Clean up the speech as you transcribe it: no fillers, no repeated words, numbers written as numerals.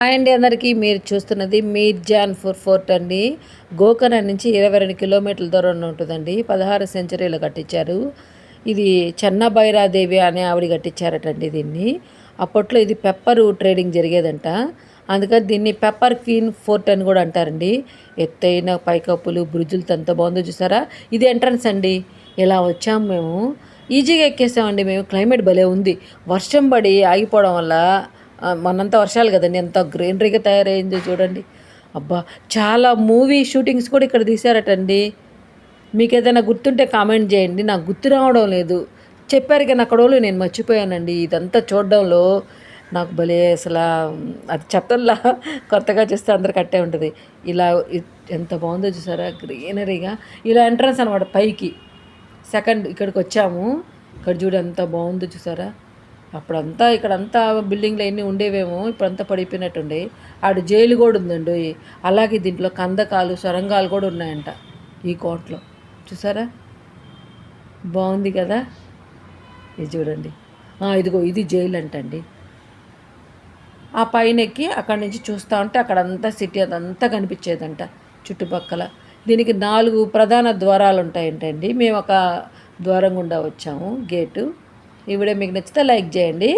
Hi అండి అందరికీ. మీరు చూస్తున్నది మీర్జాన్పూర్ ఫోర్ట్ అండి. గోకర్ణ నుంచి 22 కిలోమీటర్ల దూరంలో ఉంటుందండి. 16వ సెంచరీలో కట్టించారు. ఇది చెన్నబైరాదేవి అనే ఆవిడ కట్టించారటండి దీన్ని. అప్పట్లో ఇది పెప్పర్ ట్రేడింగ్ జరిగేదంట. అందుకని దీన్ని పెప్పర్ క్వీన్ ఫోర్ట్ అని కూడా అంటారండి. ఎత్తైన పైకప్పులు బ్రిడ్జులతో ఎంత బాగుందో చూసారా. ఇది ఎంట్రన్స్ అండి. ఇలా వచ్చాము మేము. ఈజీగా ఎక్కేసామండి మేము. క్లైమేట్ భలే ఉంది. వర్షం పడి ఆగిపోవడం వల్ల మనంతా వర్షాలు కదండి, ఎంత గ్రీనరీగా తయారైందో చూడండి. అబ్బా, చాలా మూవీ షూటింగ్స్ కూడా ఇక్కడ తీశారటండి. మీకు ఏదైనా గుర్తుంటే కామెంట్ చేయండి. నాకు గుర్తు రావడం లేదు. చెప్పారు కానీ అక్కడ వాళ్ళు నేను మర్చిపోయానండి. ఇదంతా చూడడంలో నాకు భలే అసలు అది చెప్పల్లా కొత్తగా చూస్తే అందరికి అట్టే ఉంటుంది. ఇలా ఎంత బాగుందో చూసారా, గ్రీనరీగా. ఇలా ఎంట్రన్స్ అనమాట పైకి. సెకండ్ ఇక్కడికి వచ్చాము. ఇక్కడ చూడు ఎంత బాగుందో చూసారా. అప్పుడంతా ఇక్కడంతా బిల్డింగ్లు అన్నీ ఉండేవేమో, ఇప్పుడంతా పడిపోయినట్టుండే. ఆడు జైలు కూడా ఉందండి. అలాగే దీంట్లో కందకాలు సొరంగాలు కూడా ఉన్నాయంట ఈ కోటలో. చూసారా, బాగుంది కదా. ఇది చూడండి. ఇదిగో ఇది జైలు అంటండి. ఆ పైన ఎక్కి అక్కడి నుంచి చూస్తూ ఉంటే అక్కడంతా సిటీ అదంతా కనిపించేదంట చుట్టుపక్కల. దీనికి 4 ప్రధాన ద్వారాలు ఉంటాయంటండి. మేము ఒక ద్వారం గుండా వచ్చాము, గేటు. ఈ వీడియో మీకు నచ్చితే లైక్ చేయండి.